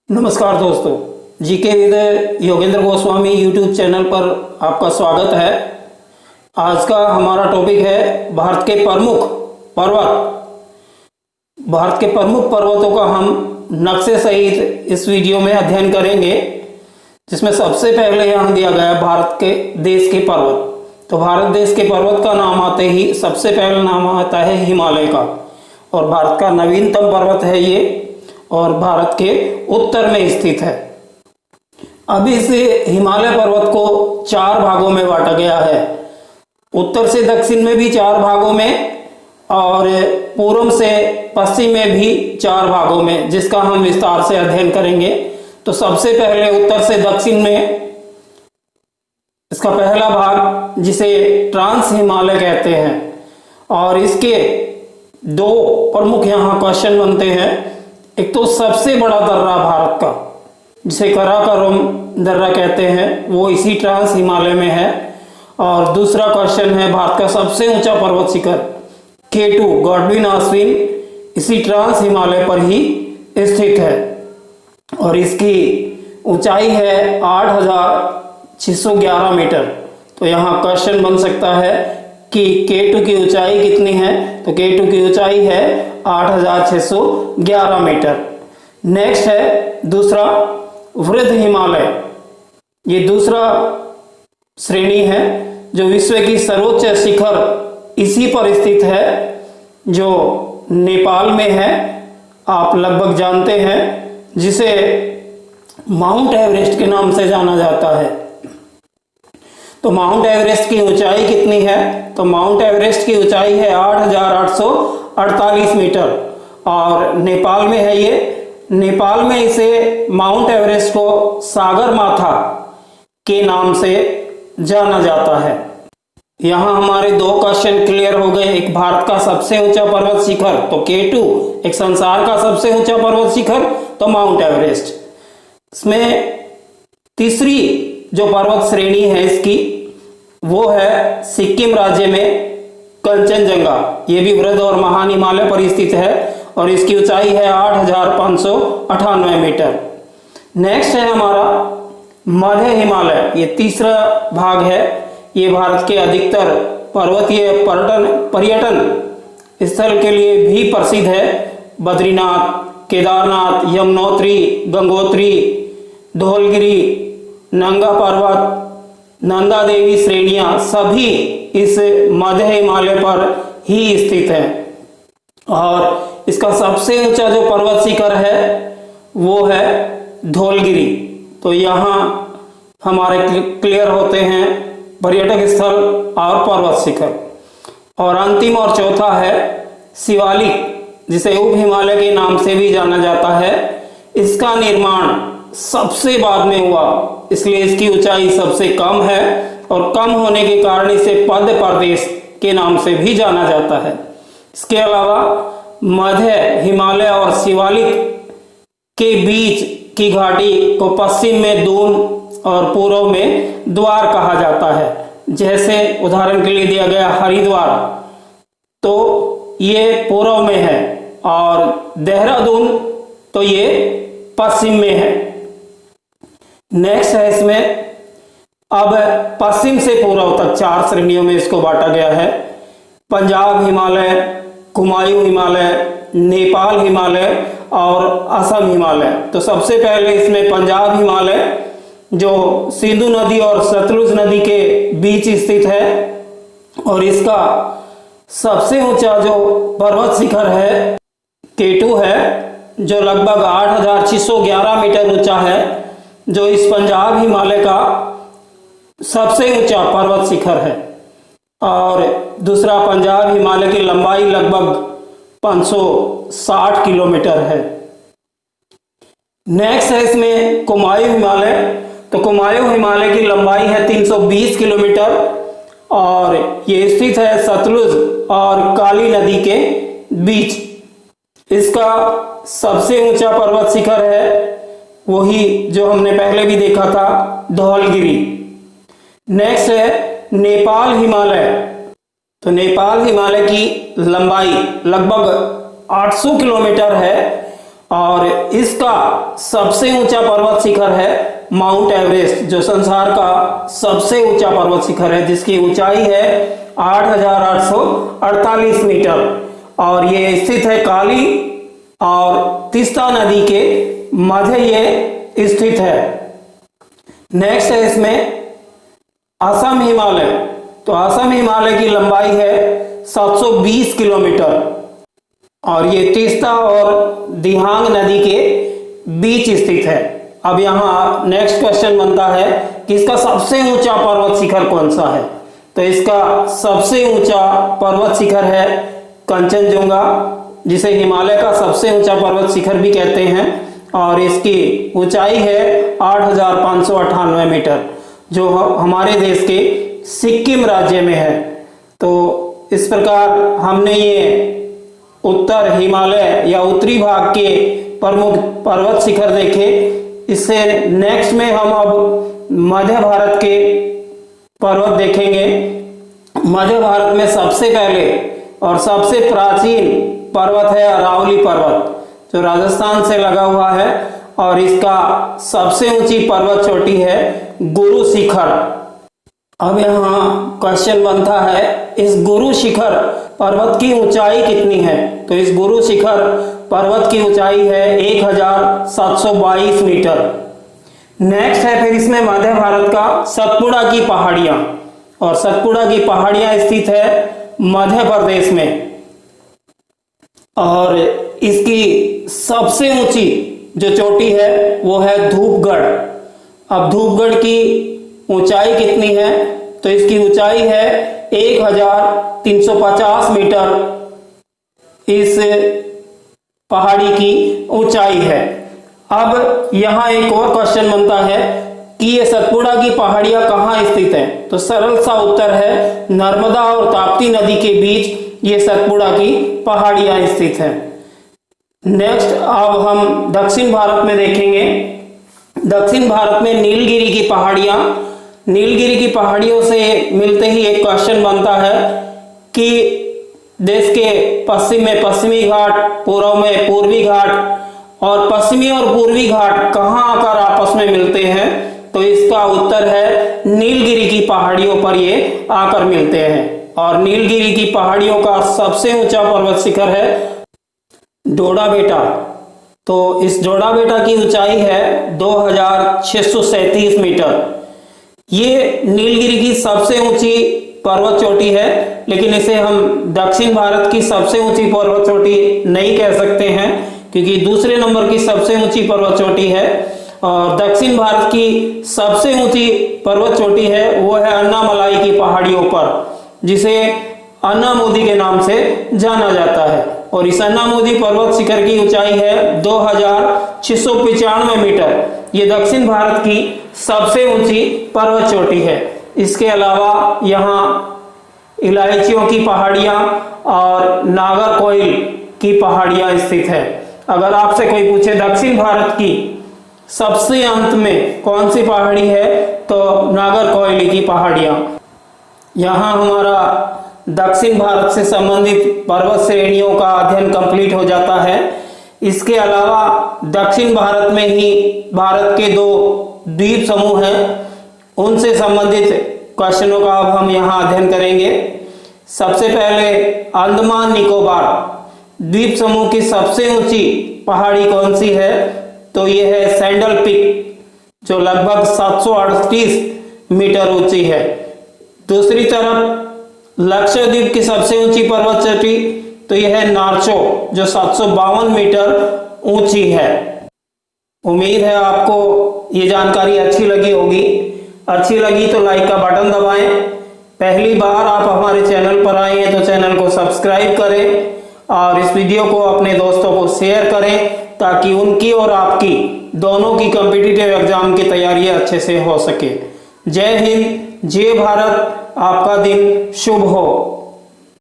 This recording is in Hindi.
नमस्कार दोस्तों, GK with Yogendra Goswami YouTube channel पर आपका स्वागत है। आज का हमारा टॉपिक है भारत के प्रमुख पर्वत। भारत के प्रमुख पर्वतों का हम नक्शे सहित इस वीडियो में अध्ययन करेंगे, जिसमें सबसे पहले यहाँ दिया गया है भारत के देश के पर्वत। तो भारत देश के पर्वत का नाम आते ही सबसे पहले नाम आता है हिमालय का, और भारत का नवीनतम पर्वत है ये, और भारत के उत्तर में स्थित है। अभी इस हिमालय पर्वत को 4 भागों में बांटा गया है। उत्तर से दक्षिण में भी 4 भागों में, और पूर्व से पश्चिम में भी 4 भागों में, जिसका हम विस्तार से अध्ययन करेंगे। तो सबसे पहले उत्तर से दक्षिण में इसका पहला भाग, जिसे ट्रांस हिमालय कहते हैं, और इसके 2 प्रमुख यहाँ क्वेश्चन बनते हैं। एक तो सबसे बड़ा दर्रा भारत का, जिसे कराकोरम दर्रा कहते हैं, वो इसी ट्रांस हिमालय में है। और दूसरा क्वेश्चन है भारत का सबसे ऊंचा पर्वत शिखर K2 गॉडविन आश्विन, इसी ट्रांस हिमालय पर ही स्थित है, और इसकी ऊंचाई है 8611 मीटर। तो यहाँ क्वेश्चन बन सकता है कि K2 की ऊंचाई कितनी है, तो K2 की ऊंचाई है 8611 मीटर। नेक्स्ट है दूसरा वृद्ध हिमालय। ये दूसरा श्रेणी है जो विश्व की सर्वोच्च शिखर इसी पर स्थित है, जो नेपाल में है। आप लगभग जानते हैं, जिसे माउंट एवरेस्ट के नाम से जाना जाता है। तो माउंट एवरेस्ट की ऊंचाई कितनी है, तो माउंट एवरेस्ट की ऊंचाई है 8848 मीटर, और नेपाल में है ये। नेपाल में इसे माउंट एवरेस्ट को सागर माथा के नाम से जाना जाता है। यहाँ हमारे 2 क्वेश्चन क्लियर हो गए। एक भारत का सबसे ऊंचा पर्वत शिखर तो K2, एक संसार का सबसे ऊंचा पर्वत शिखर तो माउंट एवरेस्ट। इसमें तीसरी जो पर्वत श्रेणी है इसकी, वो है सिक्किम राज्य में कंचनजंगा। ये भी वृद्ध और महान हिमालय पर स्थित है, और इसकी ऊंचाई है 8598 मीटर। नेक्स्ट है हमारा मध्य हिमालय। ये तीसरा भाग है। ये भारत के अधिकतर पर्वतीय पर्यटन स्थल के लिए भी प्रसिद्ध है। बद्रीनाथ, केदारनाथ, यमुनोत्री, गंगोत्री, धौलगिरी, नंगा पर्वत, नंदा देवी श्रेणियां सभी इस मध्य हिमालय पर ही स्थित है। और इसका सबसे ऊंचा जो पर्वत शिखर है वो है धौलगिरी। तो यहाँ हमारे क्लियर होते हैं पर्यटक स्थल और पर्वत शिखर। और अंतिम और चौथा है शिवालिक, जिसे उप हिमालय के नाम से भी जाना जाता है। इसका निर्माण सबसे बाद में हुआ, इसलिए इसकी ऊंचाई सबसे कम है, और कम होने के कारण इसे मध्य प्रदेश के नाम से भी जाना जाता है। इसके अलावा मध्य हिमालय और शिवालिक के बीच की घाटी को पश्चिम में दून और पूर्व में द्वार कहा जाता है। जैसे उदाहरण के लिए दिया गया हरिद्वार, तो ये पूर्व में है, और देहरादून तो ये पश्चिम में है। नेक्स्ट है इसमें, अब पश्चिम से पूर्व तक 4 श्रेणियों में इसको बांटा गया है। पंजाब हिमालय, कुमायूं हिमालय, नेपाल हिमालय और असम हिमालय। तो सबसे पहले इसमें पंजाब हिमालय, जो सिंधु नदी और सतलुज नदी के बीच स्थित है, और इसका सबसे ऊंचा जो पर्वत शिखर है K2 है, जो लगभग 8611 मीटर ऊंचा है, जो इस पंजाब हिमालय का सबसे ऊंचा पर्वत शिखर है। और दूसरा पंजाब हिमालय की लंबाई लगभग 560 किलोमीटर है। नेक्स्ट है इसमें कुमायूं हिमालय। तो कुमायूं हिमालय की लंबाई है 320 किलोमीटर, और ये स्थित है सतलुज और काली नदी के बीच। इसका सबसे ऊंचा पर्वत शिखर है वही जो हमने पहले भी देखा था, धौलगिरी। नेक्स्ट है नेपाल हिमालय। तो नेपाल हिमालय की लंबाई लगभग 800 किलोमीटर है, और इसका सबसे ऊंचा पर्वत शिखर है माउंट एवरेस्ट, जो संसार का सबसे ऊंचा पर्वत शिखर है, जिसकी ऊंचाई है 8,848 मीटर और ये स्थित है काली और तीस्ता नदी के मध्य ये स्थित है। नेक्स्ट है इसमें असम हिमालय। तो असम हिमालय की लंबाई है 720 किलोमीटर और ये तीस्ता और दिहांग नदी के बीच स्थित है। अब यहाँ नेक्स्ट क्वेश्चन बनता है कि इसका सबसे ऊंचा पर्वत शिखर कौन सा है। तो इसका सबसे ऊंचा पर्वत शिखर है कंचनजुंगा, जिसे हिमालय का सबसे ऊंचा पर्वत शिखर भी कहते हैं और इसकी ऊंचाई है 8,598 मीटर, जो हमारे देश के सिक्किम राज्य में है। तो इस प्रकार हमने ये उत्तर हिमालय या उत्तरी भाग के प्रमुख पर्वत शिखर देखे। इससे नेक्स्ट में हम अब मध्य भारत के पर्वत देखेंगे। मध्य भारत में सबसे पहले और सबसे प्राचीन पर्वत है अरावली पर्वत, जो राजस्थान से लगा हुआ है और इसका सबसे ऊंची पर्वत चोटी है गुरु शिखर। अब यहाँ क्वेश्चन बनता है इस गुरु शिखर पर्वत की ऊंचाई कितनी है। तो इस गुरु शिखर पर्वत की ऊंचाई है 1,722 मीटर। नेक्स्ट है फिर इसमें मध्य भारत का सतपुड़ा की पहाड़ियां और सतपुड़ा की पहाड़ियां स्थित है मध्य प्रदेश में और इसकी सबसे ऊंची जो चोटी है वो है धूपगढ़। अब धूपगढ़ की ऊंचाई कितनी है। तो इसकी ऊंचाई है 1,350 मीटर इस पहाड़ी की ऊंचाई है। अब यहाँ एक और क्वेश्चन बनता है कि ये सतपुड़ा की पहाड़ियां कहाँ स्थित हैं। तो सरल सा उत्तर है नर्मदा और ताप्ती नदी के बीच ये सतपुड़ा की पहाड़ियां स्थित हैं। नेक्स्ट अब हम दक्षिण भारत में देखेंगे। दक्षिण भारत में नीलगिरी की पहाड़ियां, नीलगिरी की पहाड़ियों से मिलते ही एक क्वेश्चन बनता है कि देश के पश्चिम में पश्चिमी घाट, पूर्व में पूर्वी घाट और पश्चिमी और पूर्वी घाट कहाँ आकर आपस में मिलते हैं। तो इसका उत्तर है नीलगिरी की पहाड़ियों पर ये आकर मिलते हैं और नीलगिरी की पहाड़ियों का सबसे ऊंचा पर्वत शिखर है डोडा बेटा। तो इस डोडा बेटा की ऊंचाई है 2,637 मीटर। ये नीलगिरी की सबसे ऊंची पर्वत चोटी है, लेकिन इसे हम दक्षिण भारत की सबसे ऊंची पर्वत चोटी नहीं कह सकते हैं क्योंकि दूसरे नंबर की सबसे ऊंची पर्वत चोटी है और दक्षिण भारत की सबसे ऊंची पर्वत चोटी है वो है अन्नामलाई की पहाड़ियों पर, जिसे अन्नामोदी के नाम से जाना जाता है और इस अन्नामोदी पर्वत शिखर की ऊंचाई है 2,695 मीटर। ये दक्षिण भारत की सबसे ऊंची पर्वत चोटी है। इसके अलावा यहाँ इलायचियों की पहाड़ियां और नागरकोइल की पहाड़ियां स्थित है। अगर आपसे कोई पूछे दक्षिण भारत की सबसे अंत में कौन सी पहाड़ी है तो नागरकोइल की पहाड़ियां। यहाँ हमारा दक्षिण भारत से संबंधित पर्वत श्रेणियों का अध्ययन कंप्लीट हो जाता है। इसके अलावा दक्षिण भारत में ही भारत के 2 द्वीप समूह हैं, उनसे संबंधित क्वेश्चनों का अब हम यहाँ अध्ययन करेंगे। सबसे पहले अंडमान निकोबार द्वीप समूह की सबसे ऊंची पहाड़ी कौन सी है। तो ये है सैंडल पीक, जो लगभग 738 मीटर ऊंची है। दूसरी तरफ लक्षद्वीप की सबसे ऊंची पर्वत चोटी तो यह है नार्चो, जो 752 मीटर ऊंची है। उम्मीद है आपको ये जानकारी अच्छी लगी होगी। अच्छी लगी तो लाइक का बटन दबाएं। पहली बार आप हमारे चैनल पर आए हैं तो चैनल को सब्सक्राइब करें और इस वीडियो को अपने दोस्तों को शेयर करें ताकि उनकी और आपकी दोनों की कॉम्पिटिटिव एग्जाम की तैयारियां अच्छे से हो सके। जय हिंद, जय भारत, आपका दिन शुभ हो।